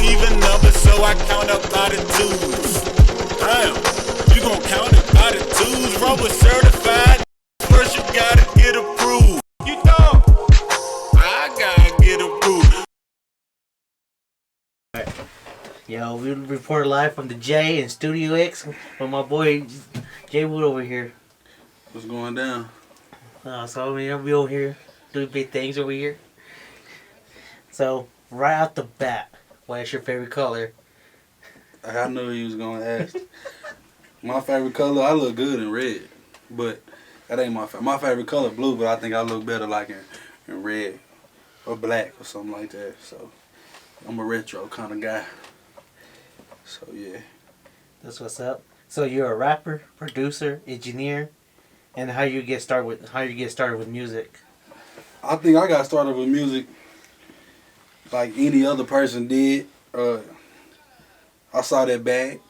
even numbers, so I count up by the twos. Damn, you gon' count it by the twos. Rover certified, first you gotta get approved. You know, I gotta get approved. Yo, we report live from the J in Studio X with my boy JWood over here. What's going down? So I mean, I'll be over here doing big things over here. So right out the bat, what is your favorite color? I knew you was gonna ask. My favorite color, I look good in red, but that ain't my favorite color, blue. But I think I look better like in red or black or something like that. So I'm a retro kind of guy. So yeah. That's what's up. So you're a rapper, producer, engineer, and how you get started with music? I think I got started with music like any other person did. I saw that bag.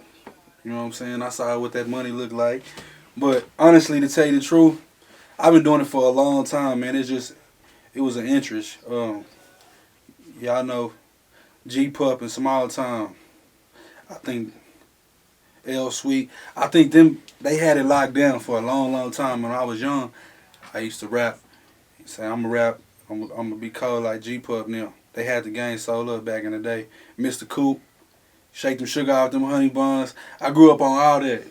You know what I'm saying? I saw what that money looked like. But honestly, to tell you the truth, I've been doing it for a long time, man. It was an interest. Y'all know G-Pup and Small Time. I think L Sweet. I think they had it locked down for a long, long time. When I was young, I used to rap. Say I'm a rap. I'm gonna be cold like G-Pup now. They had the game sold up back in the day. Mr. Coop, shake them sugar off them honey buns. I grew up on all that.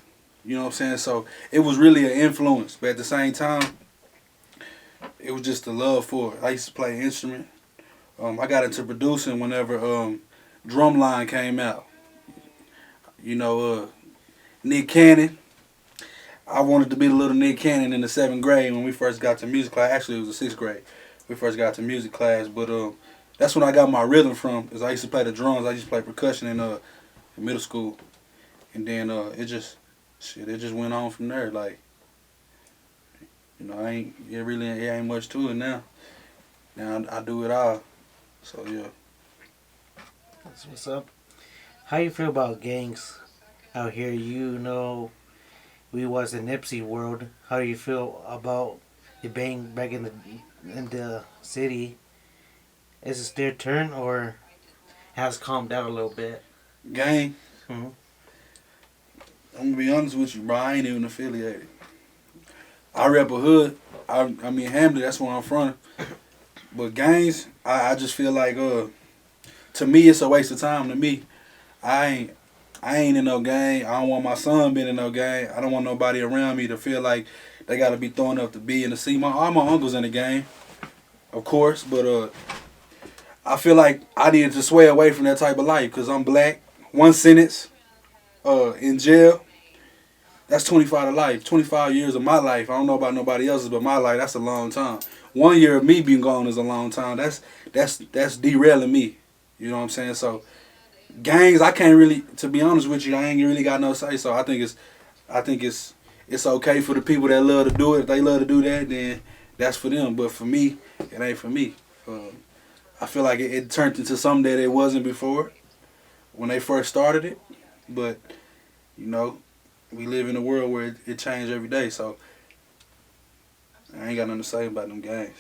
You know what I'm saying? So it was really an influence. But at the same time, it was just the love for it. I used to play an instrument. I got into producing whenever Drumline came out. You know, Nick Cannon. I wanted to be the little Nick Cannon in the 7th grade when we first got to music class. Actually, it was the 6th grade. We first got to music class. But that's when I got my rhythm from. Is I used to play the drums. I used to play percussion in middle school. And then it just went on from there. Like, you know, it ain't much to it now. Now I do it all. So yeah. That's what's up. How you feel about gangs out here? You know, we was in Nipsey world. How do you feel about the bang back in the city? Is it their turn or has calmed down a little bit? Gang. Mm-hmm. I'm gonna be honest with you, bro. I ain't even affiliated. I rep a hood. I mean Hamlet. That's where I'm from. But gangs, I just feel like to me it's a waste of time. To me, I ain't in no gang. I don't want my son being in no gang. I don't want nobody around me to feel like they gotta be throwing up the B and the C. All my uncles in the gang, of course, but I feel like I needed to sway away from that type of life because I'm black. One sentence in jail, that's 25 to life. 25 years of my life. I don't know about nobody else's, but my life, that's a long time. 1 year of me being gone is a long time. That's derailing me. You know what I'm saying? So gangs, I can't really, to be honest with you, I ain't really got no say. So I think it's okay for the people that love to do it. If they love to do that, then that's for them. But for me, it ain't for me. I feel like it turned into something that it wasn't before when they first started it. But, you know, we live in a world where it changes every day. So I ain't got nothing to say about them gangs.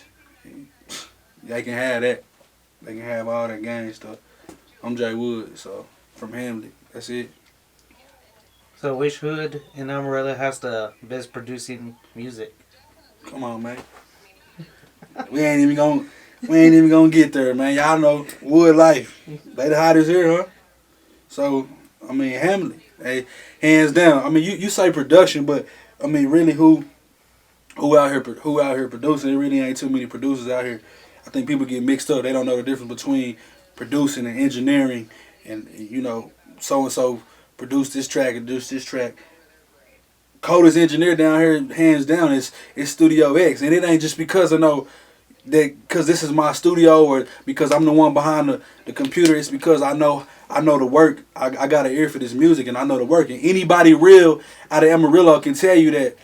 They can have that. They can have all that gang stuff. I'm JWood, so from Hamlet. That's it. So which hood in Amarillo has the best producing music? Come on, man. We ain't even gonna get there, man. Y'all know Wood Life. They the hottest here, huh? So, I mean, Hamlet. Hey, hands down. I mean, you say production, but I mean, really, who out here producing? There really ain't too many producers out here. I think people get mixed up. They don't know the difference between producing and engineering, and you know, so and so produced this track and produced this track. Coldest engineer down here, hands down, is Studio X, and it ain't just because I know that because this is my studio or because I'm the one behind the computer. It's because I know the work. I got an ear for this music and I know the work. And anybody real out of Amarillo can tell you that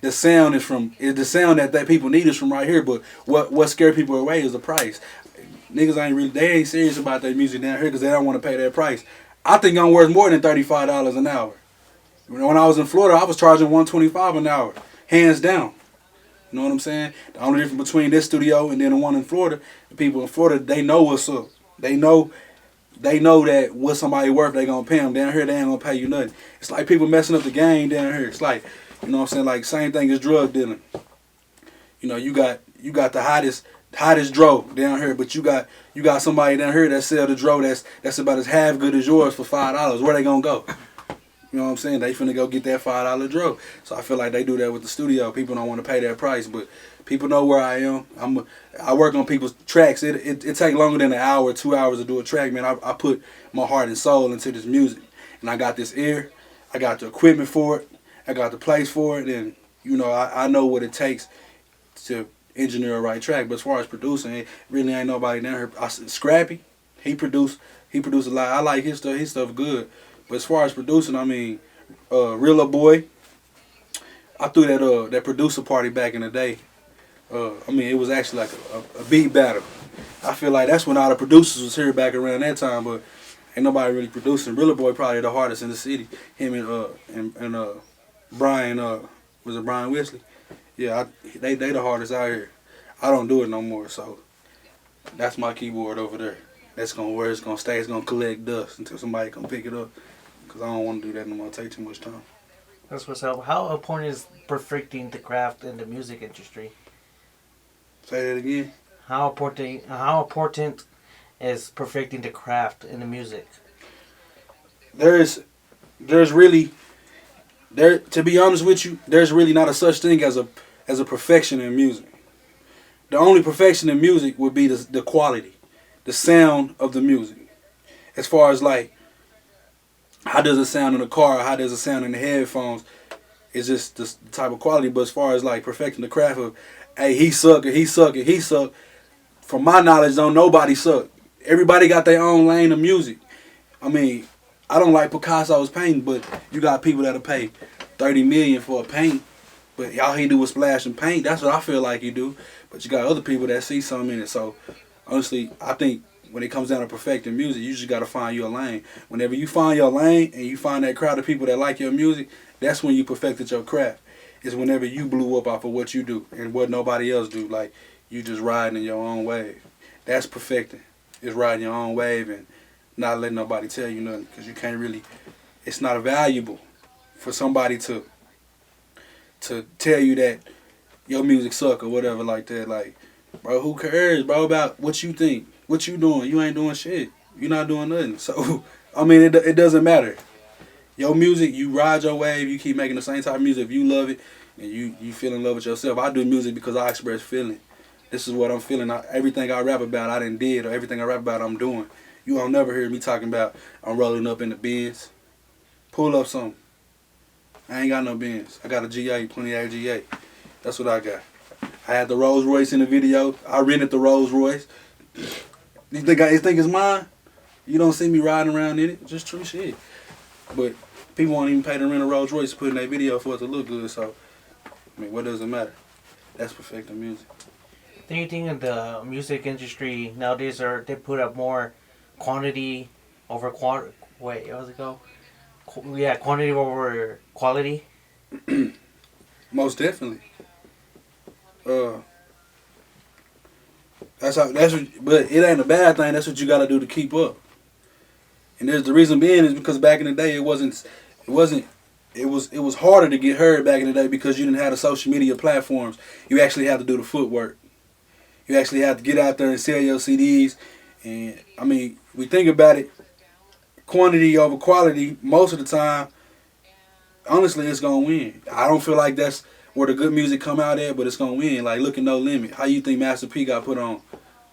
the sound the sound that people need is from right here. But what scares people away is the price. Niggas they ain't serious about their music down here because they don't want to pay that price. I think I'm worth more than $35 an hour. When I was in Florida, I was charging $125 an hour, hands down. You know what I'm saying? The only difference between this studio and then the one in Florida, the people in Florida, they know what's up. They know they know that what somebody worth, they gonna pay them. Down here, they ain't gonna pay you nothing. It's like people messing up the game down here. It's like, you know what I'm saying? Like, same thing as drug dealing. You know, you got the hottest dro down here, but you got somebody down here that sell the dro that's about as half good as yours for $5. Where they gonna go? You know what I'm saying? They finna go get that $5 dro. So I feel like they do that with the studio. People don't want to pay that price, but people know where I am. I work on people's tracks. It take longer than an hour, 2 hours to do a track, man. I put my heart and soul into this music, and I got this ear. I got the equipment for it. I got the place for it, and you know I know what it takes to engineer a right track. But as far as producing, it really ain't nobody down here. Scrappy, he produced a lot. I like his stuff. His stuff good. But as far as producing, I mean, Real Boy, I threw that producer party back in the day. I mean, it was actually like a beat battle. I feel like that's when all the producers was here back around that time, but ain't nobody really producing. Real Boy probably the hardest in the city. Him and Brian, was it Brian Wesley? Yeah, they the hardest out here. I don't do it no more, so that's my keyboard over there. That's where it's gonna stay. It's gonna collect dust until somebody come pick it up. Cause I don't want to do that no more. It take too much time. That's what's up. How important is perfecting the craft in the music industry? Say that again. How important is perfecting the craft in the music? There's really to be honest with you, there's really not a such thing as a perfection in music. The only perfection in music would be the quality, the sound of the music. As far as like, how does it sound in the car? How does it sound in the headphones? It's just the type of quality. But as far as like perfecting the craft of, hey, he suck, from my knowledge, don't nobody suck. Everybody got their own lane of music. I mean, I don't like Picasso's painting, but you got people that'll pay $30 million for a paint, but all he do is splash and paint. That's what I feel like he do. But you got other people that see something in it. So honestly, I think when it comes down to perfecting music, you just got to find your lane. Whenever you find your lane and you find that crowd of people that like your music, that's when you perfected your craft. It's whenever you blew up off of what you do and what nobody else do. Like, you just riding in your own wave. That's perfecting. It's riding your own wave and not letting nobody tell you nothing. Because you can't really, it's not valuable for somebody to tell you that your music suck or whatever like that. Like, bro, who cares, bro, about what you think? What you doing? You ain't doing shit. You not doing nothing. So, I mean, it doesn't matter. Your music, you ride your wave. You keep making the same type of music. If you love it and you feel in love with yourself. I do music because I express feeling. This is what I'm feeling. Everything I rap about, I done did. Or everything I rap about, I'm doing. You don't never hear me talking about I'm rolling up in the Benz. Pull up something. I ain't got no Benz. I got a GA, 28 GA. That's what I got. I had the Rolls Royce in the video. I rented the Rolls Royce. You think it's mine? You don't see me riding around in it. Just true shit. But people won't even pay to rent a Rolls Royce to put in their video for it to look good. So, I mean, what does it matter? That's perfecting music. Do you think in the music industry nowadays they put up more quantity over quality? Wait, what was it called? Quantity over quality. Most definitely. But it ain't a bad thing. That's what you got to do to keep up. And the reason being is because back in the day it was harder to get heard back in the day because you didn't have the social media platforms. You actually had to do the footwork. You actually had to get out there and sell your CDs. And I mean, we think about it, quantity over quality. Most of the time, honestly, it's gonna win. I don't feel like that's where the good music come out at, but it's gonna win. Like, look at No Limit. How you think Master P got put on?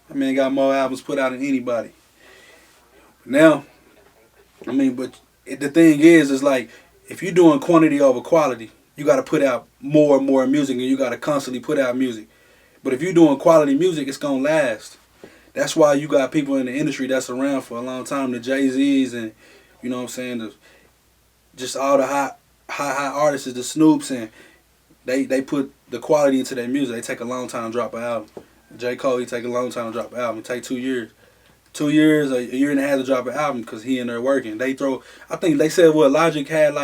That man got more albums put out than anybody. Now, I mean, but the thing is like, if you're doing quantity over quality, you got to put out more and more music, and you got to constantly put out music. But if you're doing quality music, it's gonna last. That's why you got people in the industry that's around for a long time, the Jay-Z's and, you know what I'm saying, just all the high artists, the Snoops, and they put the quality into their music. They take a long time to drop an album. J. Cole, he take a long time to drop an album. It take 2 years. 2 years, a year and a half to drop an album because he in there working. I think they said Logic had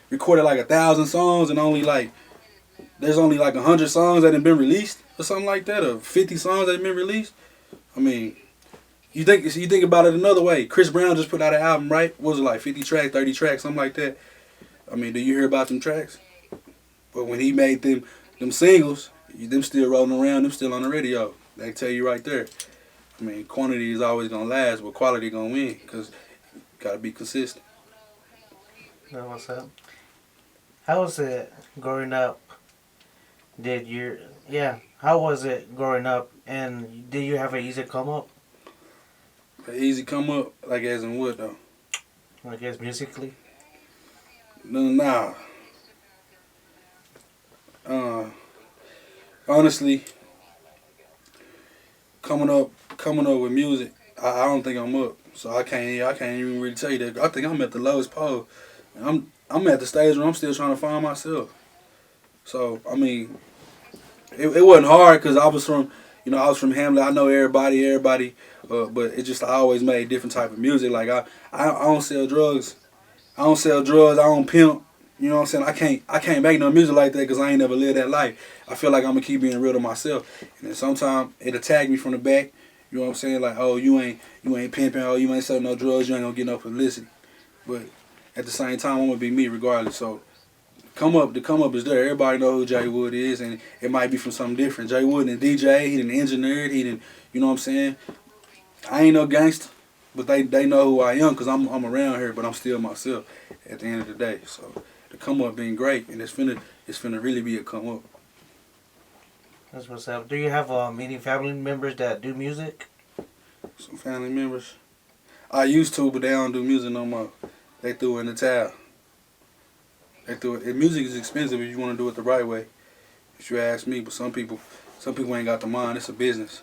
recorded 1,000 songs and there's only 100 songs that have been released or something like that, or 50 songs that have been released. I mean, You think about it another way. Chris Brown just put out an album, right? What was it like 50 tracks, 30 tracks, something like that? I mean, do you hear about them tracks? But when he made them singles, them still rolling around, them still on the radio. They tell you right there. I mean, quantity is always gonna last, but quality gonna win because you gotta be consistent. Know what's up? How was it growing up? How was it growing up? And did you have an easy come up? But easy come up, like as in what though? I guess musically. Nah. Honestly, coming up with music, I don't think I'm up. So I can't even really tell you that. I think I'm at the lowest pole. I'm at the stage where I'm still trying to find myself. So I mean, it wasn't hard because I was from Hamlet. I know everybody, but it just I always made different type of music. Like I don't sell drugs. I don't pimp. You know what I'm saying? I can't make no music like that because I ain't never lived that life. I feel like I'm gonna keep being real to myself, and then sometimes it attack me from the back. You know what I'm saying? Like, oh, you ain't pimping. Oh, you ain't selling no drugs. You ain't gonna get no publicity. But at the same time, I'm gonna be me regardless. So the come up is there. Everybody know who JWood is, and it might be from something different. JWood and DJ, he done engineered, he done, you know what I'm saying? I ain't no gangster, but they know who I am because I'm around here, but I'm still myself at the end of the day. So the come up been great, and it's finna really be a come up. That's what's up. Do you have any family members that do music? Some family members. I used to, but they don't do music no more. They threw it in the towel. They threw it. And music is expensive if you want to do it the right way. If you ask me, but some people ain't got the mind. It's a business.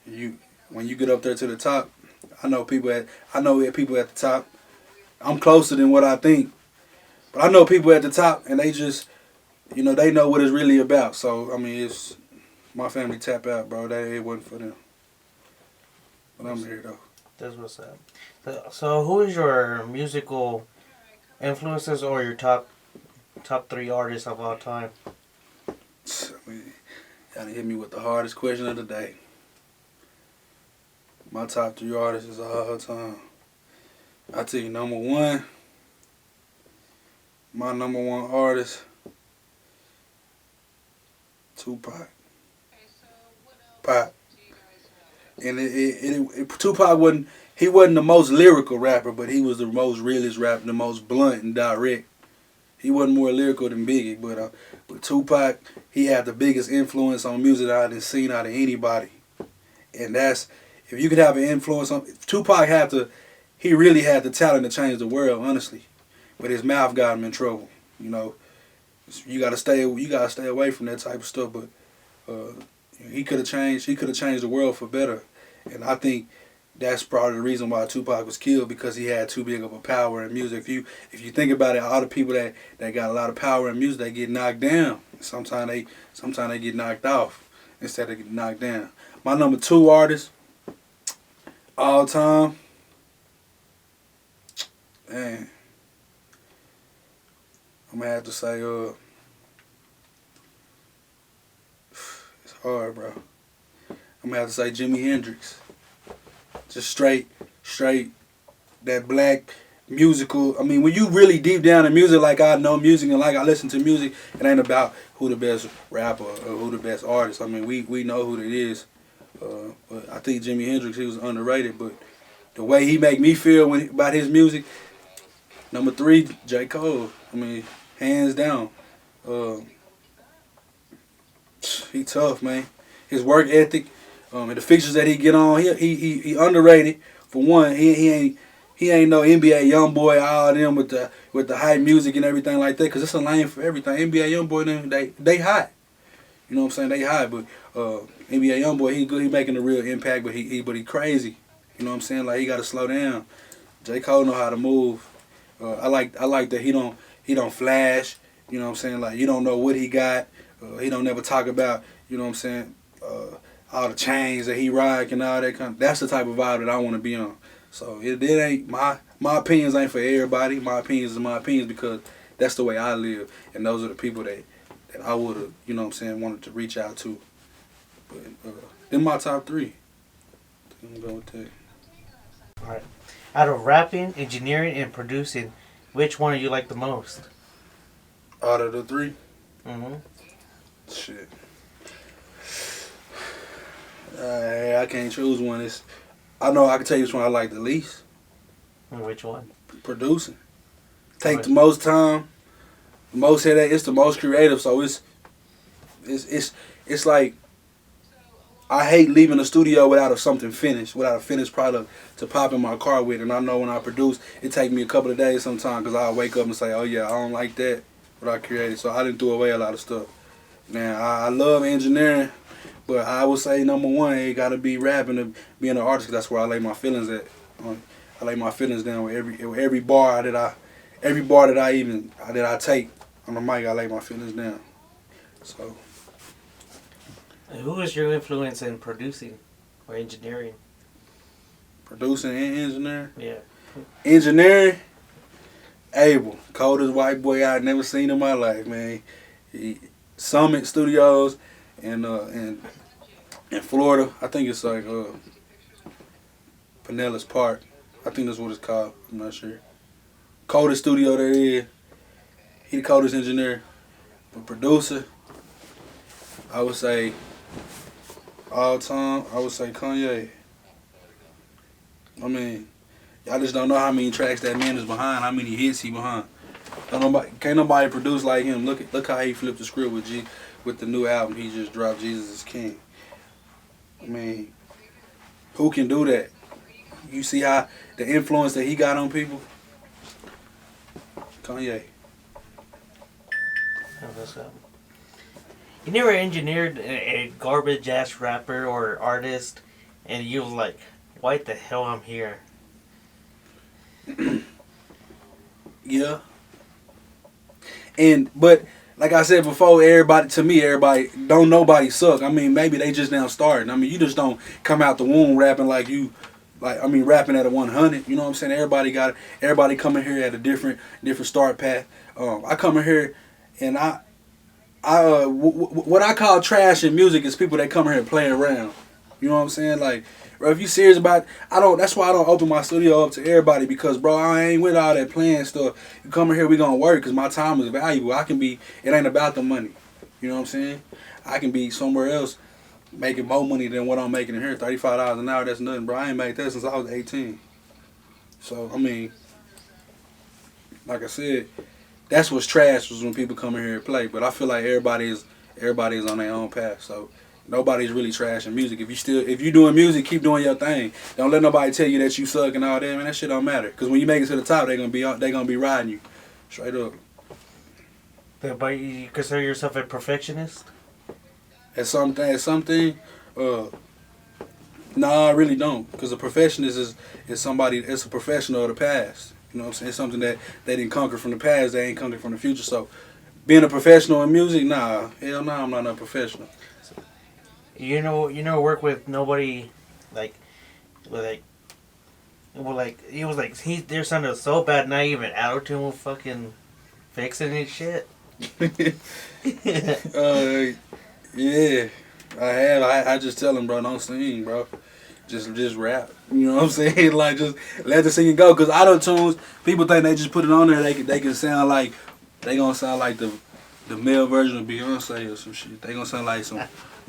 When you get up there to the top, I know people at the top. I'm closer than what I think, but I know people at the top, and they just, they know what it's really about. So I mean, it's my family tap out, bro. It wasn't for them. But I'm here though. That's what's up. So who is your musical influences or your top 3 artists of all time? I mean, y'all hit me with the hardest question of the day. My top 3 artists of all time. I tell you, number one, my number one artist, Tupac. Pac. And Tupac wasn't the most lyrical rapper, but he was the most realist rapper, the most blunt and direct. He wasn't more lyrical than Biggie, but Tupac, he had the biggest influence on music that I've seen out of anybody. And that's, if you could have an influence on, Tupac he really had the talent to change the world, honestly. But his mouth got him in trouble. You gotta stay away from that type of stuff. But he could have changed the world for better. And I think that's probably the reason why Tupac was killed, because he had too big of a power in music. If you think about it, all the people that got a lot of power in music, they get knocked down. Sometimes they get knocked off instead of getting knocked down. My number 2 artist all time, man, I'm gonna have to say it's hard, bro. I'm gonna have to say Jimi Hendrix. Just straight that black musical. I mean, when you really deep down in music, like I know music and like I listen to music, it ain't about who the best rapper or who the best artist. I mean, we know who it is. But I think Jimi Hendrix, he was underrated. But the way he make me feel about his music, number 3, J. Cole. I mean, hands down. He tough, man. His work ethic, and the features that he get on, he underrated. For one, he ain't no NBA young boy, all of them with the hype music and everything like that. Cause it's a lane for everything. NBA young boy, they hot. You know what I'm saying? They hot, but NBA young boy, he good. He making a real impact, but he crazy. You know what I'm saying? Like, he got to slow down. J. Cole know how to move. I like that he don't flash. You know what I'm saying? Like, you don't know what he got. He don't never talk about, you know what I'm saying, all the chains that he rock and all that kind of. That's the type of vibe that I want to be on. So it ain't my opinions ain't for everybody. My opinions are my opinions because that's the way I live, and those are the people that I would have, you know what I'm saying, wanted to reach out to. But then my top 3. I'm gonna go with that. All right. Out of rapping, engineering, and producing, which one do you like the most? Out of the three, Mm-hmm. shit. I can't choose one. I know I can tell you which one I like the least. Which one? Producing. Take the most time, the most headache. It's the most creative. So it's like I hate leaving the studio without something finished, without a finished product to pop in my car with. And I know when I produce, it take me a couple of days sometimes because I'll wake up and say, oh yeah, I don't like that, what I created. So I didn't throw away a lot of stuff. Now, I love engineering, but I would say number one, it got to be rapping and being an artist 'cause that's where I lay my feelings at. I lay my feelings down with every bar that I take on the mic. I lay my feelings down. So Who was your influence in producing or engineering? producing and engineering. Yeah. Engineering, Abel, coldest white boy I've never seen in my life, man. Summit Studios in Florida. I think it's like Pinellas Park. I think that's what it's called. I'm not sure. Coldest studio there is. He the coldest engineer. But producer, I would say all time, I would say Kanye. I mean, y'all just don't know how many tracks that man is behind, how many hits he behind. Can't nobody produce like him. Look how he flipped the script with the new album he just dropped, Jesus is King. I mean, who can do that? You see how the influence that he got on people? Kanye. Oh, that's You never engineered a garbage ass rapper or artist, and you was like, "Why the hell I'm here?" Yeah. But like I said before, everybody don't nobody suck. I mean, maybe they just now starting. I mean, you just don't come out the womb rapping rapping at a 100. You know what I'm saying? Everybody coming here at a different start path. I come in here and what I call trash in music is people that come here and play around. You know what I'm saying? Like, bro, if you serious about, that's why I don't open my studio up to everybody because, bro, I ain't with all that playing stuff. You come in here, we gonna work because my time is valuable. It ain't about the money. You know what I'm saying? I can be somewhere else making more money than what I'm making in here. $35 an hour, that's nothing, bro. I ain't made that since I was 18. So, I mean, like I said, that's what's trash was when people come in here and play. But I feel like everybody is on their own path. So nobody's really trash in music. If you doing music, keep doing your thing. Don't let nobody tell you that you suck and all that. Man, that shit don't matter. Because when you make it to the top, they gonna be riding you straight up. But you consider yourself a perfectionist? At something, no, I really don't. Because a perfectionist is somebody. It's a professional of the past. You know what I'm saying? It's something that they didn't conquer from the past. They ain't conquered from the future. So being a professional in music, nah, hell no, I'm not a professional. You know, work with nobody, it was like their sounded so bad, not even auto-tune will fucking fix any shit. Yeah, I have. I just tell them, bro, don't sing, bro. Just rap. You know what I'm saying? Like, just let the singing go. Cause auto-tunes, people think they just put it on there. They can sound like they gonna sound like the male version of Beyonce or some shit. They gonna sound like some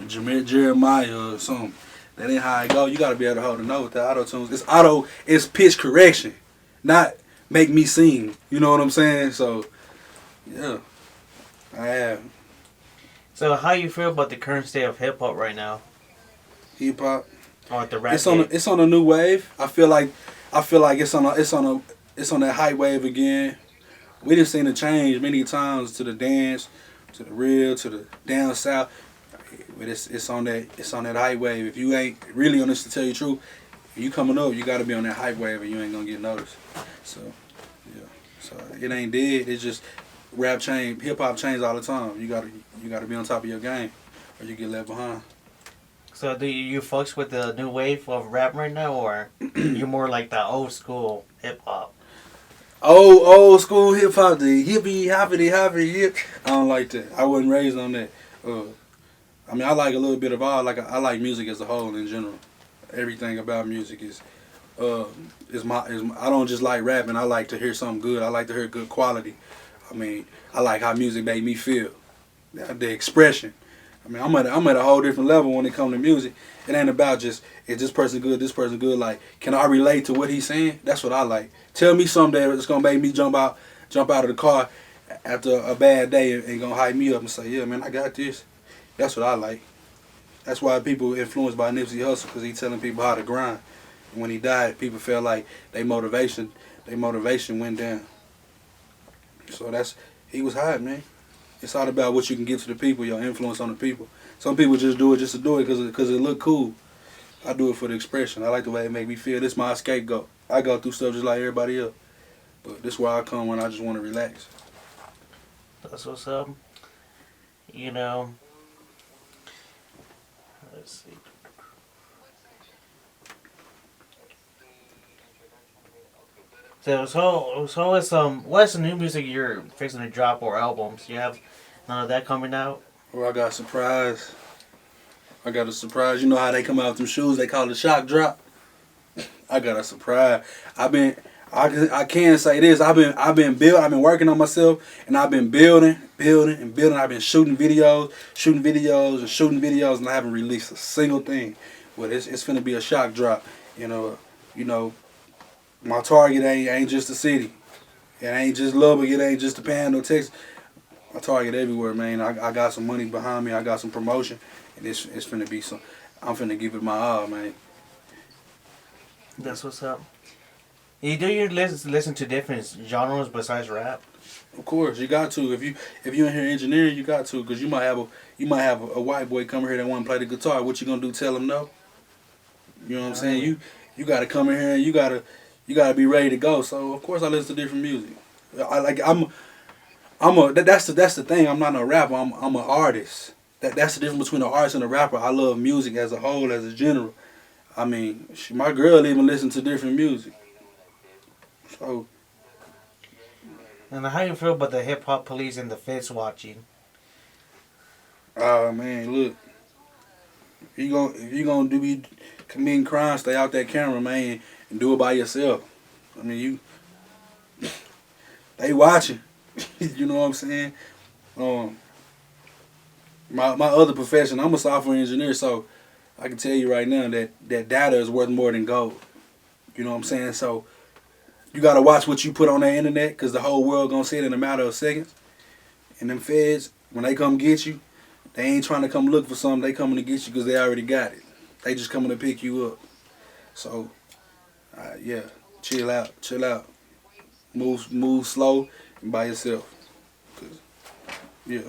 Jeremiah or something. That ain't how it go. You gotta be able to hold a note with the auto-tunes. It's pitch correction, not make me sing. You know what I'm saying? So, yeah, I have. So how you feel about the current state of hip hop right now? Hip hop. Or the rap it's on a new wave. I feel like it's on that hype wave again. We done seen a change many times to the dance, to the real, to the down south. But it's on that hype wave. If you ain't really on this, to tell you the truth, if you coming up, you gotta be on that hype wave or you ain't gonna get noticed. So yeah. So it ain't dead. It's just rap change, hip hop change all the time. You gotta be on top of your game or you get left behind. So do you fucks with the new wave of rap right now, or you're more like the old school hip hop? Old school hip hop, the hippie hoppity hip. I don't like that. I wasn't raised on that. I mean, I like a little bit of all. I like music as a whole in general. Everything about music is I don't just like rapping. I like to hear something good. I like to hear good quality. I mean, I like how music made me feel. The expression. I mean, I'm at a whole different level when it comes to music. It ain't about just is this person good, this person good. Like, can I relate to what he's saying? That's what I like. Tell me something that's gonna make me jump out of the car after a bad day and gonna hype me up and say, yeah, man, I got this. That's what I like. That's why people influenced by Nipsey Hussle, because he telling people how to grind. And when he died, people felt like their motivation went down. So he was hot, man. It's all about what you can give to the people, your influence on the people. Some people just do it just to do it because it look cool. I do it for the expression. I like the way it make me feel. This is my scapegoat. I go through stuff just like everybody else. But this is where I come when I just want to relax. That's what's up. You know, let's see. What's the new music you're fixing to drop or albums? You have none of that coming out? Well, I got a surprise. You know how they come out with them shoes? They call it a shock drop. I got a surprise. I can say this. I've been working on myself, and I've been building. I've been shooting videos, and I haven't released a single thing. But it's finna be a shock drop. You know, my target ain't just the city. It ain't just Lubbock. It ain't just the Panhandle, Texas. My target everywhere, man. I got some money behind me. I got some promotion, and it's finna be some. I'm finna give it my all, man. That's what's up. You listen to different genres besides rap? Of course, you got to. If you in here engineering, you got to, because you might have a white boy come here that want to play the guitar. What you gonna do? Tell him no? You know what I'm saying? You got to come in here and you gotta be ready to go. So of course I listen to different music. That's the thing. I'm not a rapper. I'm an artist. That's the difference between an artist and a rapper. I love music as a whole, as a general. I mean, my girl even listens to different music. So. And how you feel about the hip hop police and the feds watching? Oh man, look. If you gonna be committing crimes, stay out that camera, man, and do it by yourself. I mean, they watching. You know what I'm saying? My other profession, I'm a software engineer, so I can tell you right now that data is worth more than gold. You know what I'm saying? So you gotta watch what you put on the internet, because the whole world gonna see it in a matter of seconds. And them feds, when they come get you, they ain't trying to come look for something. They coming to get you because they already got it. They just coming to pick you up. So, yeah, chill out. Move slow and by yourself. Yeah.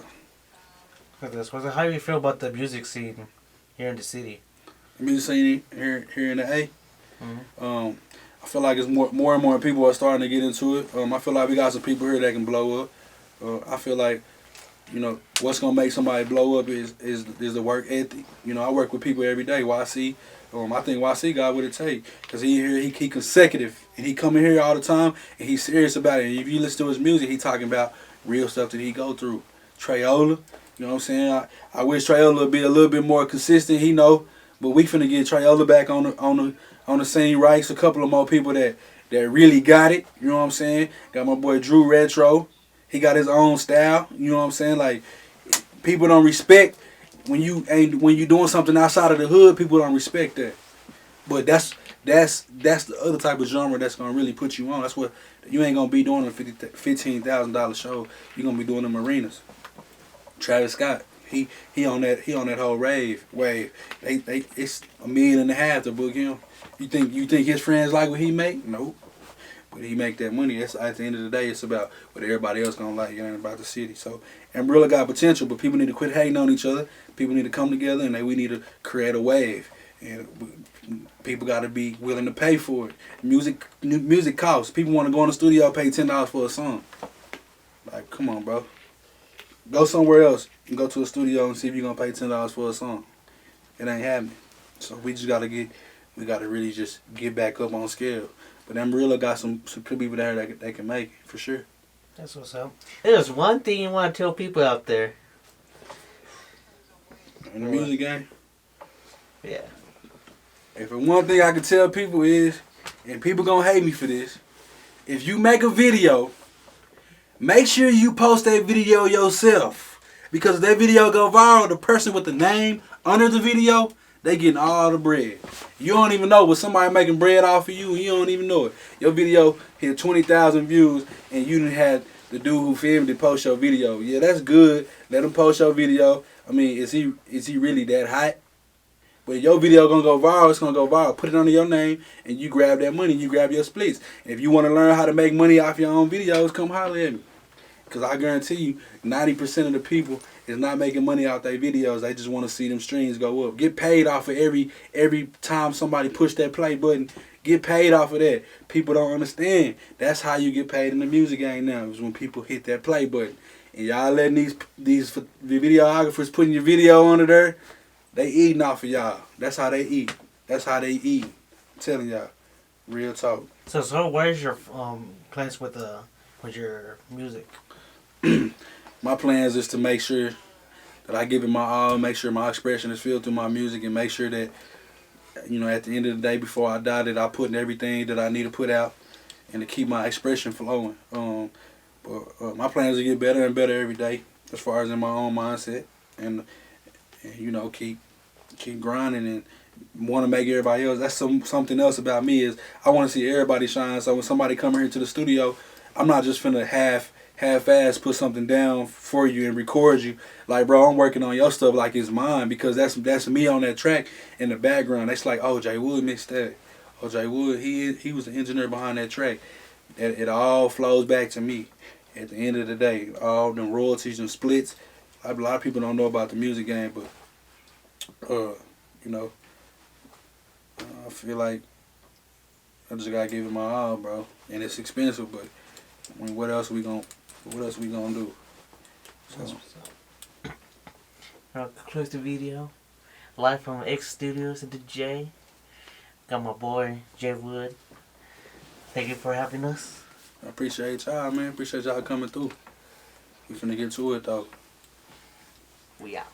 How do you feel about the music scene here in the city? The music scene here in the A. Mm-hmm. I feel like it's more and more people are starting to get into it. I feel like we got some people here that can blow up. I feel like, what's gonna make somebody blow up is the work ethic. I work with people every day. YC, I think YC got what it take, because he consecutive, and he coming here all the time, and he's serious about it. And if you listen to his music, he talking about real stuff that he go through. Trayola, you know what I'm saying? I wish Trayola would be a little bit more consistent. He know, but we finna get Trayola back on the scene. Right, a couple of more people that really got it. You know what I'm saying? Got my boy Drew Retro. He got his own style. You know what I'm saying? Like, people don't respect when you doing something outside of the hood. People don't respect that. But that's the other type of genre that's gonna really put you on. That's what you ain't gonna be doing a $15,000 show. You gonna be doing them arenas. Travis Scott, he on that whole wave. It's $1.5 million to book him. You think his friends like what he make? Nope. But he make that money. At the end of the day, it's about what everybody else gonna like. It ain't about the city. So, Umbrella got potential, but people need to quit hating on each other. People need to come together, and we need to create a wave. And people got to be willing to pay for it. Music costs. People want to go in the studio, pay $10 for a song. Like, come on, bro. Go somewhere else and go to a studio and see if you're gonna pay $10 for a song. It ain't happening. So we gotta really just get back up on scale. But Umbrella got some good people there that can make it, for sure. That's what's up. There's one thing you want to tell people out there. In the music game? Yeah. If one thing I can tell people is, and people gonna hate me for this. If you make a video, make sure you post that video yourself. Because if that video go viral, the person with the name under the video, they getting all the bread. You don't even know, but somebody making bread off of you and you don't even know it. Your video hit 20,000 views and you done had the dude who filmed it post your video. Yeah, that's good. Let him post your video. I mean, is he really that hot? But your video gonna go viral, it's gonna go viral. Put it under your name and you grab that money, you grab your splits. If you wanna learn how to make money off your own videos, come holler at me. Because I guarantee you, 90% of the people is not making money off their videos. They just want to see them streams go up. Get paid off of every time somebody push that play button. Get paid off of that. People don't understand. That's how you get paid in the music game now, is when people hit that play button. And y'all letting these videographers putting your video under there, they eating off of y'all. That's how they eat. That's how they eat. I'm telling y'all. Real talk. So where's your plans with your music? My plans is to make sure that I give it my all, make sure my expression is filled through my music, and make sure that, you know, at the end of the day before I die, that I put in everything that I need to put out and to keep my expression flowing. But my plans is to get better and better every day as far as in my own mindset, and you know, keep grinding and want to make everybody else. That's something else about me, is I want to see everybody shine. So when somebody come here to the studio, I'm not just finna half-ass put something down for you and record you. Like, bro, I'm working on your stuff like it's mine, because that's me on that track in the background. That's like, oh, JWood mixed that. Oh, JWood, he was the engineer behind that track. It all flows back to me at the end of the day. All them royalties and splits. A lot of people don't know about the music game, but you know, I feel like I just gotta give it my all, bro. And it's expensive, but I mean, what else we gonna do? So. Close the video. Live from X Studios at the J. Got my boy JWood. Thank you for having us. I appreciate y'all, man. Appreciate y'all coming through. We finna get to it though. We out.